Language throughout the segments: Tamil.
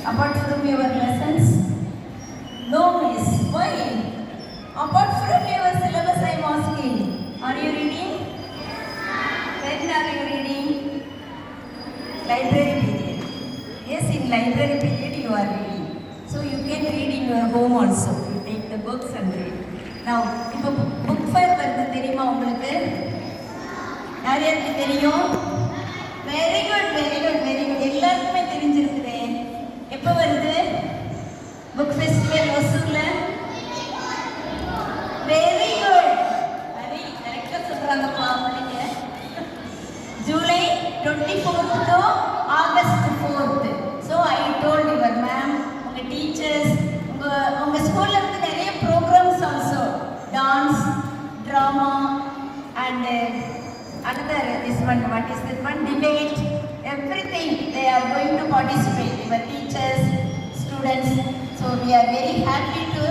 apart from your lessons? No, miss. Why? Apart from your syllabus, I am asking. Are you reading? When are you reading? Library period. Yes, in library period you are reading. So you can read in your home also. You take the books and read. Now, இப்போ book fair வருது தெரியுமா உங்களுக்கு? யார் யாருக்கு தெரியும்? Very good very good very good, எல்லாருக்குமே தெரிஞ்சிருக்குதே. எப்போ வருது புக் ஃபெஸ்டிவல் ஒசூர்ல? வெரி குட், வெரி கரெக்டாக சொல்கிறாங்கப்பா அவங்களுக்கு. July 24th to August 4th. So I told your ma'am, உங்கள் டீச்சர்ஸ், உங்கள் ஸ்கூலில் இருந்து நிறைய programmes also, dance, drama and another this one, what is this one, debate, everything they are going to participate, your teachers, students. So we are very happy to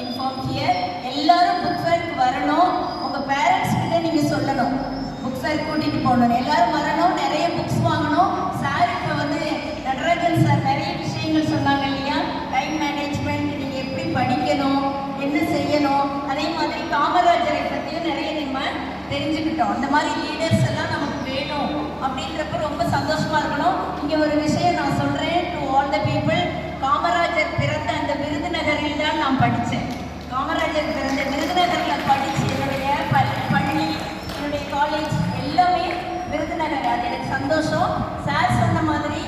inform here, எல்லாரும் புக் ஃபேருக்கு வரணும். உங்கள் பேரண்ட்ஸ் கிட்ட நீங்கள் சொல்லணும், புக் ஃபேர் கூட்டிகிட்டு போகணும், எல்லாரும் வரணும், நிறைய புக்ஸ் வாங்கணும். சார் இப்போ வந்து நடராஜன் சார் நிறைய விஷயங்கள் சொன்னாங்க இல்லையா, டைம் மேனேஜ்மெண்ட், நீங்கள் எப்படி படிக்கணும், என்ன செய்யணும், அதே மாதிரி காமராஜரை பற்றியும் நிறைய நம்ம தெரிஞ்சுக்கிட்டோம். அந்த மாதிரி லீடர்ஸ் எல்லாம் நமக்கு வேணும் அப்படின்றப்ப ரொம்ப சந்தோஷமாக இருக்கணும். இங்கே ஒரு விஷயம் நான் சொல்கிறேன் to all the people. Kamarajar பிறந்த அந்த விருதுநகரில் தான் நான் படித்தேன். காமராஜர் பிறந்த விருதுநகரில் படித்து என்னுடைய பள்ளி, என்னுடைய காலேஜ் எல்லாமே விருதுநகர். அது எனக்கு சந்தோஷம். சார் சொன்ன மாதிரி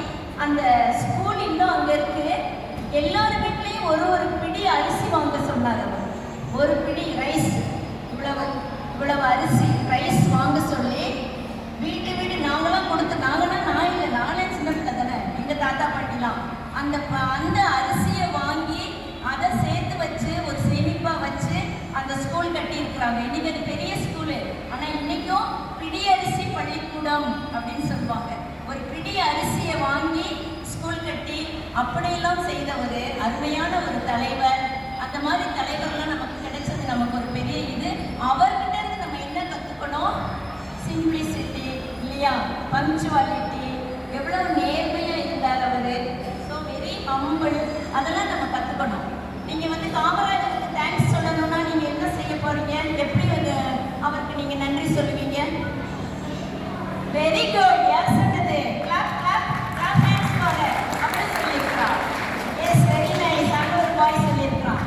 அந்த ஸ்கூல் இன்னும் அங்கே இருக்குது. எல்லார் வீட்லேயும் ஒரு பிடி அரிசி வாங்க சொன்னார். ஒரு பிடி ரைஸ், இவ்வளவு அரிசி ரைஸ் வாங்க சொல்லி வீட்டு நாங்களாம் கொடுத்து, நான் இல்லை, நானே சின்ன பிள்ளை தானே, எங்கள் தாத்தா பாட்டிலாம் அந்த அரிசியை வாங்கி அதை சேர்த்து வச்சு ஒரு சேமிப்பாக வச்சு அந்த ஸ்கூல் கட்டியிருக்கிறாங்க. இன்றைக்கி அது பெரிய ஸ்கூலு. ஆனால் இன்றைக்கும் பிடி அரிசி பள்ளிக்கூடம் அப்படின்னு சொல்லுவாங்க. ஒரு பிடி அரிசியை வாங்கி ஸ்கூல் கட்டி அப்படியெல்லாம் செய்த ஒரு அருமையான ஒரு தலைவர். அந்த மாதிரி தலைவர்லாம் நமக்கு கிடைச்சது நமக்கு ஒரு பெரிய இது. அவர்கிட்ட இருந்து நம்ம என்ன கற்றுக்கணும்? சிம்பிளிசிட்டி இல்லையா, பங்க்சுவாலிட்டி, எவ்வளோ நேர்மையாக இருந்தார் அவர். ஸோ வெரி ஹம்பிள், அதெல்லாம் நம்ம கற்றுக்கணும். நீங்கள் வந்து காமராஜருக்கு தேங்க்ஸ் சொல்லணும்னா நீங்கள் என்ன செய்ய போகிறீங்க? எப்படி அவருக்கு நீங்கள் நன்றி சொல்லுவீங்க? வெரி குட், யார் சொன்னது? கிளாப் கிளாப் கிளாப் ஹேண்ட்ஸ் போல அப்படி சொல்லியிருக்கிறான். Yes, very nice. அங்கே ஒரு பாய் சொல்லியிருக்கிறான்.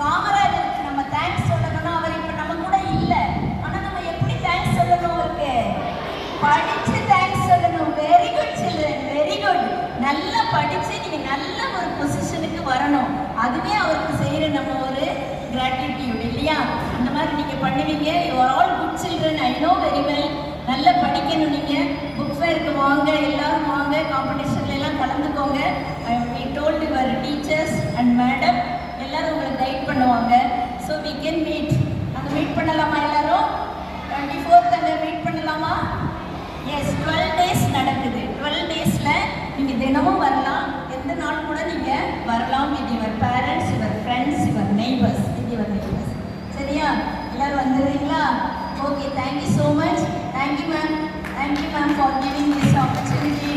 காமராஜருக்கு நம்ம தேங்க்ஸ் சொல்லணும்னா அவர் இப்போ நம்ம கூட இல்லை, ஆனால் நம்ம எப்படி தேங்க்ஸ் சொல்லணும்? அவருக்கு படித்து தேங்க்ஸ் சொல்லணும். Very good children, very good. நல்லா படித்து நீங்கள் நல்ல ஒரு பொசிஷனுக்கு வரணும். அதுவே அவருக்கு செய்கிற நம்ம ஒரு கிராட்டிடியூட் இல்லையா? அந்த மாதிரி நீங்கள் பண்ணுவீங்க. You are all good children, I know very well. நல்லா படிக்கணும். நீங்கள் புக் ஃபேருக்கு வாங்க, எல்லாரும் வாங்க, காம்படிஷன்ல எல்லாம் கலந்துக்கோங்க. I told your teachers and madam, எல்லாரும் உங்களை கைட் பண்ணுவாங்க. So we can meet. அங்கே மீட் பண்ணலாமா? எல்லாரும் 24th அங்கே மீட் பண்ணலாமா? எஸ், 12 days நடக்குது. 12 daysல நீங்கள் தினமும் வரலாம். எந்த நாள் கூட நீங்கள் வரலாம். With your parents, your friends, your neighbours, சரியா? எல்லாரும் வந்துடுறீங்களா? Okay, thank you so much. Thank you ma'am, thank you ma'am for giving this opportunity.